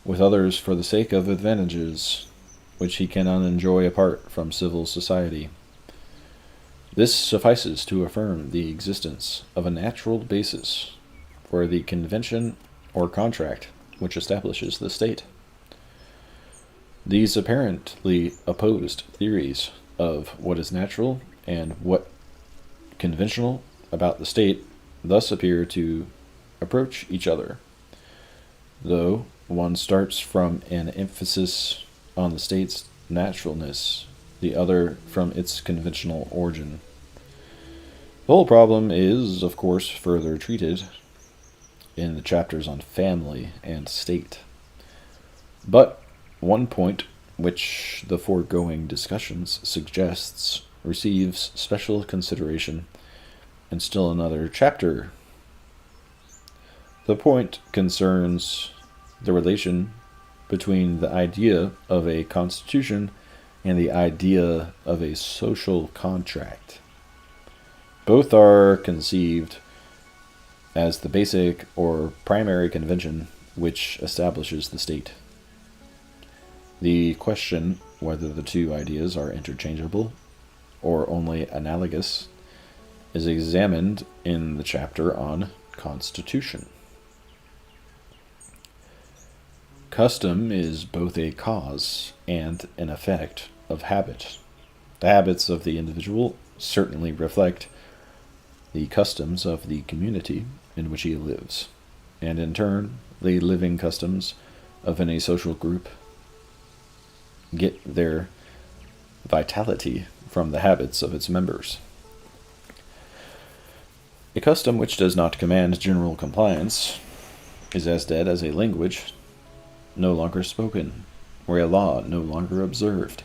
with others for the sake of advantages which he cannot enjoy apart from civil society. This suffices to affirm the existence of a natural basis for the convention or contract which establishes the state. These apparently opposed theories of what is natural and what conventional about the state thus appear to approach each other, though one starts from an emphasis on the state's naturalness, the other from its conventional origin. The whole problem is, of course, further treated in the chapters on family and state. But one point which the foregoing discussions suggests receives special consideration in still another chapter. The point concerns the relation between the idea of a constitution and the idea of a social contract. Both are conceived as the basic or primary convention which establishes the state. The question whether the two ideas are interchangeable or only analogous is examined in the chapter on Constitution. Custom is both a cause and an effect of habit. The habits of the individual certainly reflect the customs of the community in which he lives, and in turn, the living customs of any social group get their vitality from the habits of its members. A custom which does not command general compliance is as dead as a language no longer spoken, or a law no longer observed.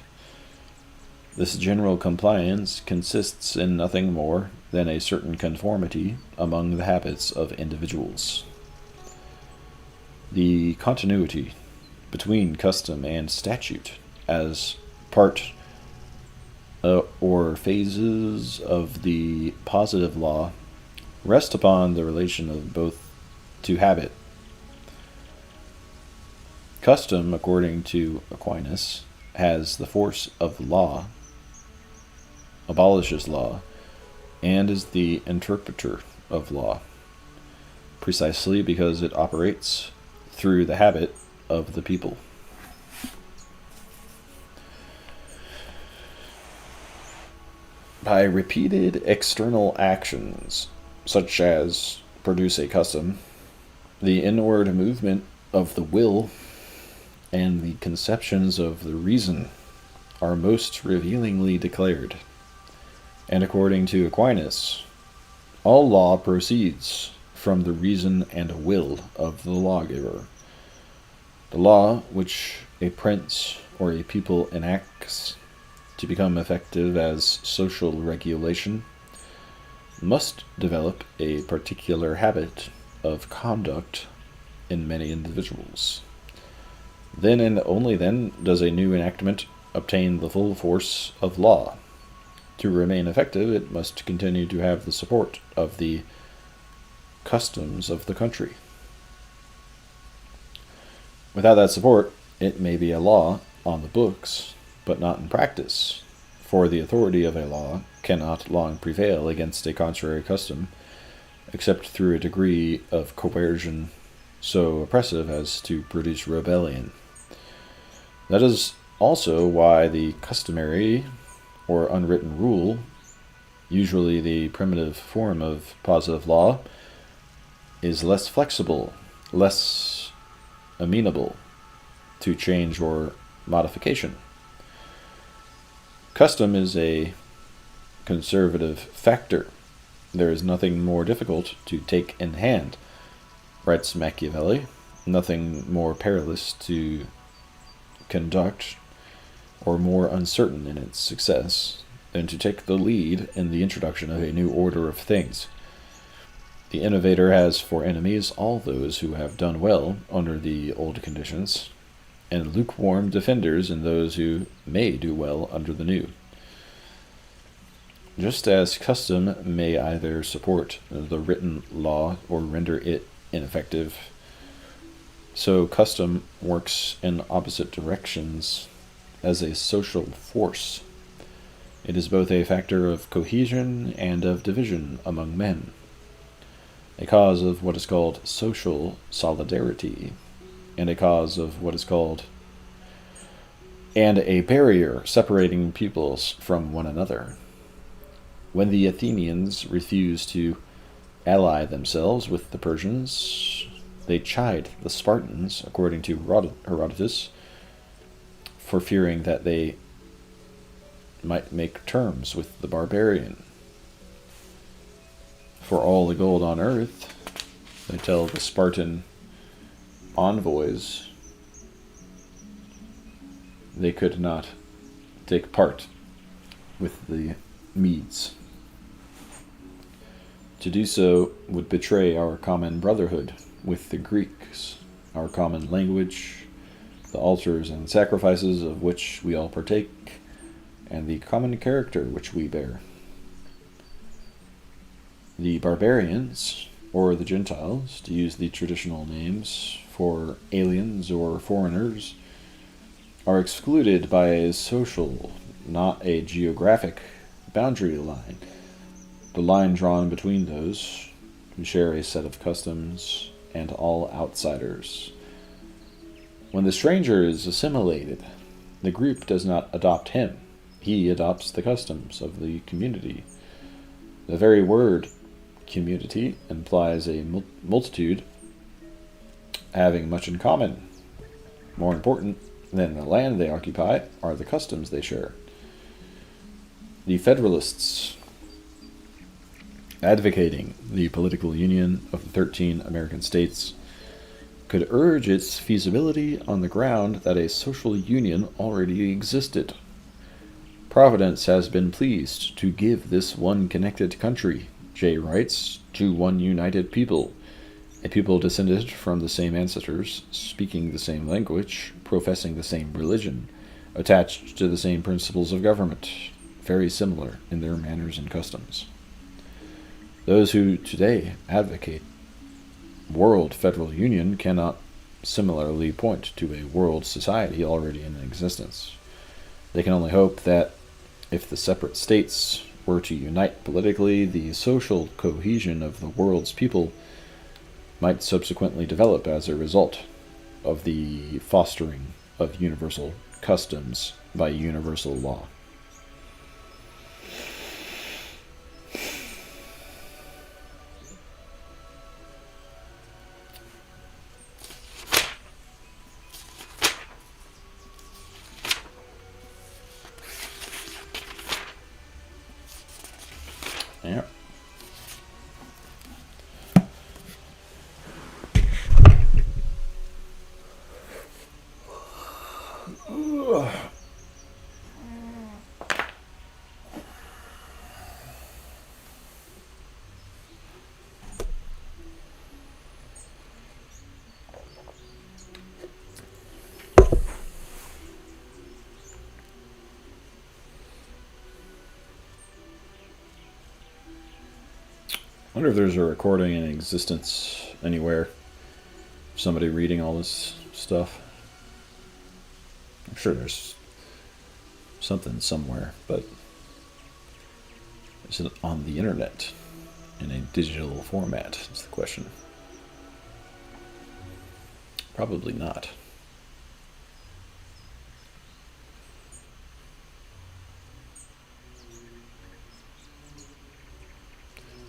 This general compliance consists in nothing more than a certain conformity among the habits of individuals. The continuity between custom and statute as part or phases of the positive law rest upon the relation of both to habit. Custom, according to Aquinas, has the force of law, abolishes law, and is the interpreter of law, precisely because it operates through the habit of the people. By repeated external actions, such as produce a custom, the inward movement of the will and the conceptions of the reason are most revealingly declared. And according to Aquinas, all law proceeds from the reason and will of the lawgiver. The law which a prince or a people enacts to become effective as social regulation must develop a particular habit of conduct in many individuals. Then and only then does a new enactment obtain the full force of law. To remain effective, it must continue to have the support of the customs of the country. Without that support, it may be a law on the books, but not in practice, for the authority of a law cannot long prevail against a contrary custom, except through a degree of coercion so oppressive as to produce rebellion. That is also why the customary or unwritten rule, usually the primitive form of positive law, is less flexible, less amenable to change or modification. Custom is a conservative factor. There is nothing more difficult to take in hand, writes Machiavelli, nothing more perilous to conduct or more uncertain in its success than to take the lead in the introduction of a new order of things. The innovator has for enemies all those who have done well under the old conditions, and lukewarm defenders in those who may do well under the new. Just as custom may either support the written law or render it ineffective, so custom works in opposite directions as a social force. It is both a factor of cohesion and of division among men, a cause of what is called social solidarity, and a cause of what is called and a barrier separating peoples from one another. When the Athenians refused to ally themselves with the Persians, they chid the Spartans, according to Herodotus, for fearing that they might make terms with the barbarian. For all the gold on earth, they tell the Spartan envoys, they could not take part with the Medes. To do so would betray our common brotherhood with the Greeks, our common language, the altars and sacrifices of which we all partake, and the common character which we bear. The barbarians, or the Gentiles, to use the traditional names for aliens or foreigners, are excluded by a social, not a geographic, boundary line, the line drawn between those who share a set of customs and all outsiders. When the stranger is assimilated, the group does not adopt him. He adopts the customs of the community. The very word community implies a multitude having much in common. More important than the land they occupy are the customs they share. The Federalists, advocating the political union of the 13 American states, could urge its feasibility on the ground that a social union already existed. Providence has been pleased to give this one connected country, Jay writes, to one united people, a people descended from the same ancestors, speaking the same language, professing the same religion, attached to the same principles of government, very similar in their manners and customs. Those who today advocate world federal union cannot similarly point to a world society already in existence. They can only hope that if the separate states were to unite politically, the social cohesion of the world's people might subsequently develop as a result of the fostering of universal customs by universal law. Yeah. I wonder if there's a recording in existence anywhere. Somebody reading all this stuff. I'm sure there's something somewhere, but is it on the internet in a digital format? Is the question. Probably not.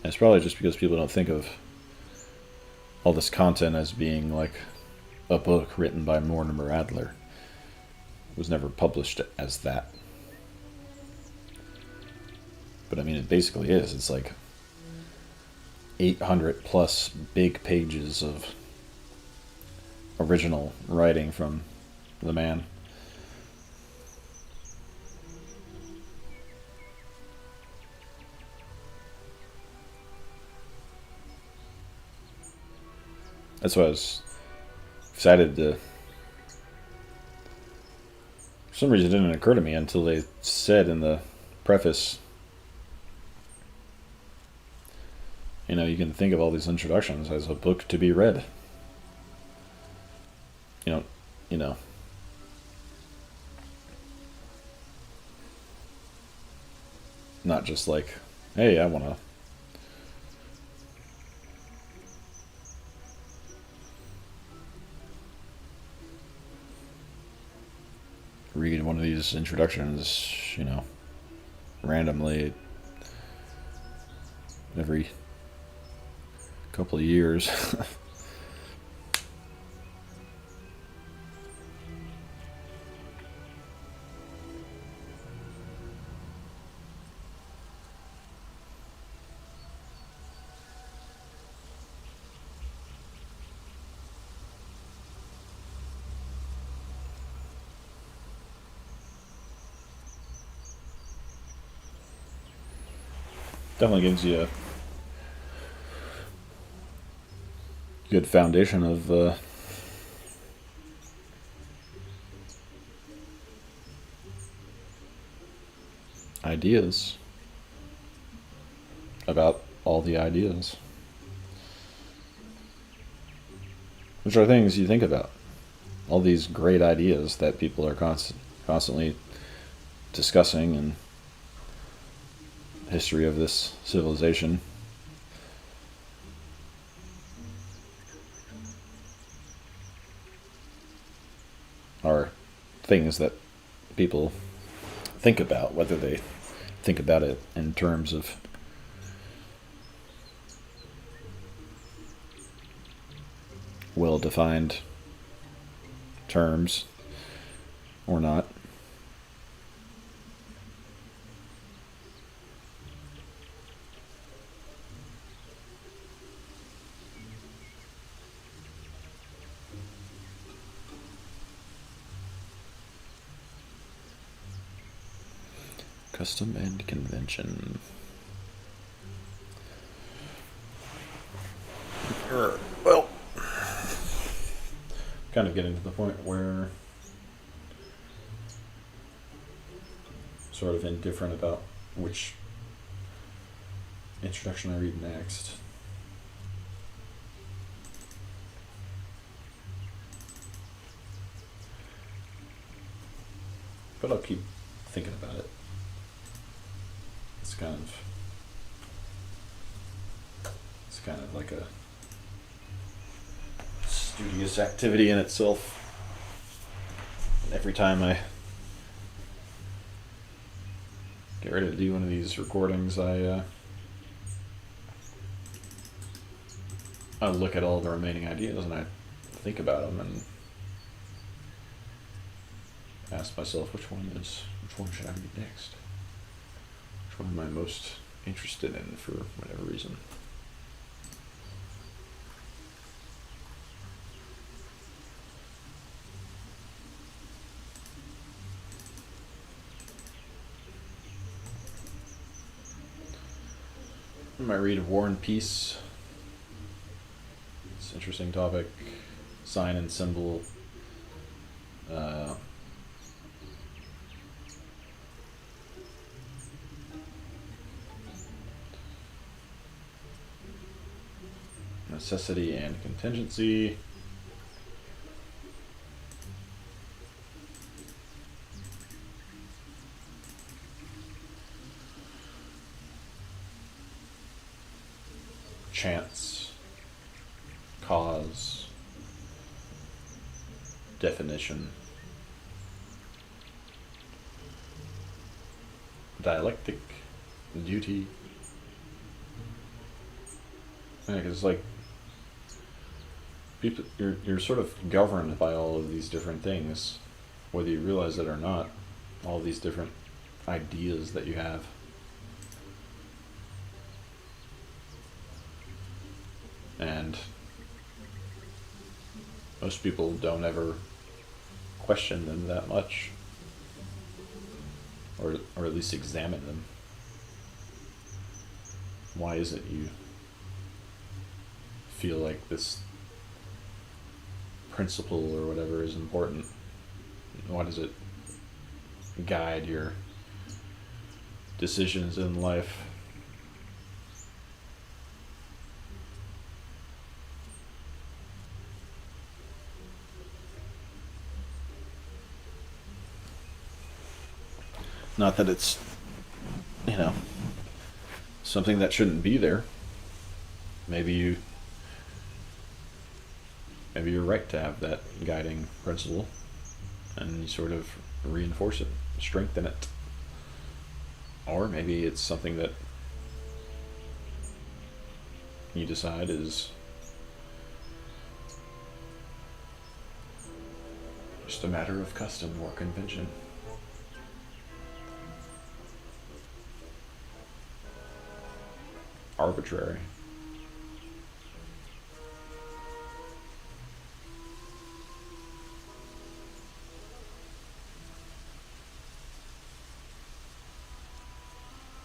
And it's probably just because people don't think of all this content as being like a book written by Mortimer Adler. It was never published as that. But I mean, it basically is. It's like 800 plus big pages of original writing from the man. That's why I was excited to. For some reason, it didn't occur to me until they said in the preface, you know, you can think of all these introductions as a book to be read. You know. Not just like, hey, I want to read one of these introductions, you know, randomly every couple of years. Definitely gives you a good foundation of ideas about all the ideas, which are things you think about. All these great ideas that people are constantly discussing in the history of this civilization. Are things that people think about, whether they think about it in terms of well-defined terms or not. Custom and convention. Well, kind of getting to the point where sort of indifferent about which introduction I read next. But I'll keep thinking about it. It's kind of like a studious activity in itself. Every time I get ready to do one of these recordings, I look at all the remaining ideas and I think about them and ask myself which one should I read next? Which one am I most interested in for whatever reason? I might read War and Peace. It's an interesting topic. Sign and symbol. Necessity and contingency. Chance, cause, definition, dialectic, duty. Yeah, because it's like people, you're sort of governed by all of these different things, whether you realize it or not. All these different ideas that you have. And most people don't ever question them that much, or at least examine them. Why is it you feel like this principle or whatever is important? Why does it guide your decisions in life? Not that it's, something that shouldn't be there. Maybe you're right to have that guiding principle, and you sort of reinforce it, strengthen it. Or maybe it's something that you decide is just a matter of custom or convention. Arbitrary.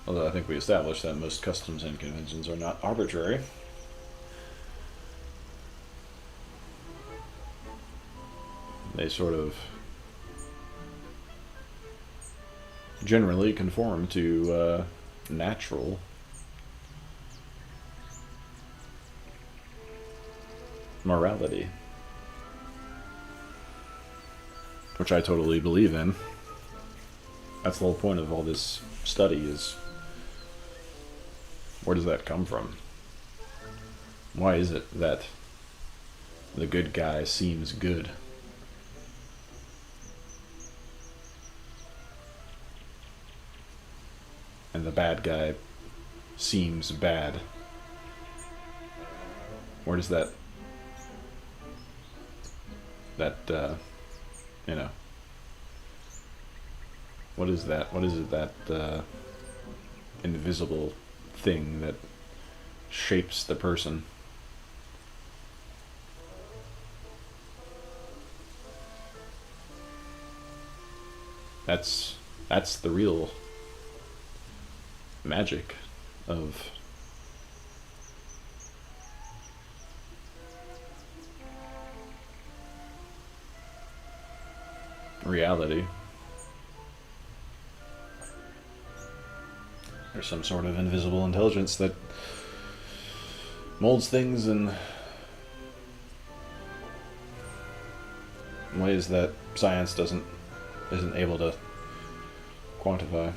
Although I think we established that most customs and conventions are not arbitrary. They sort of generally conform to natural morality, which I totally believe in. That's the whole point of all this study, is where does that come from? Why is it that the good guy seems good? And the bad guy seems bad? Where does that what is that? What is it, that invisible thing that shapes the person? That's the real magic of reality. There's some sort of invisible intelligence that molds things in ways that science isn't able to quantify.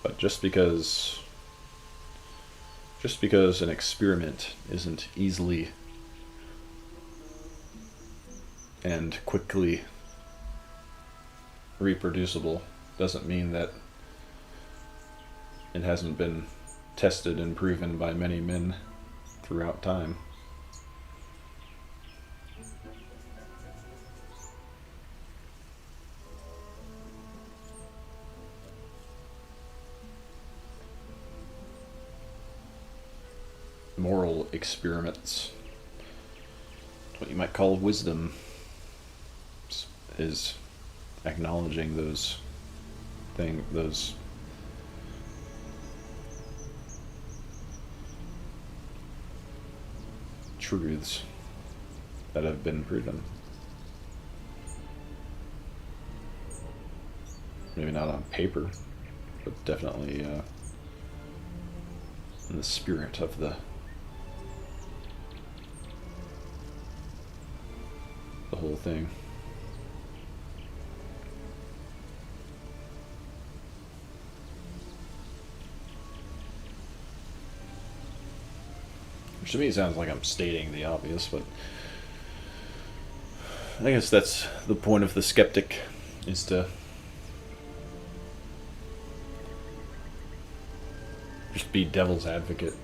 But just because an experiment isn't easily and quickly reproducible doesn't mean that it hasn't been tested and proven by many men throughout time. Moral experiments, what you might call wisdom, is acknowledging those truths that have been proven. Maybe not on paper, but definitely in the spirit of the whole thing. Which to me sounds like I'm stating the obvious, but I guess that's the point of the skeptic, is to just be devil's advocate.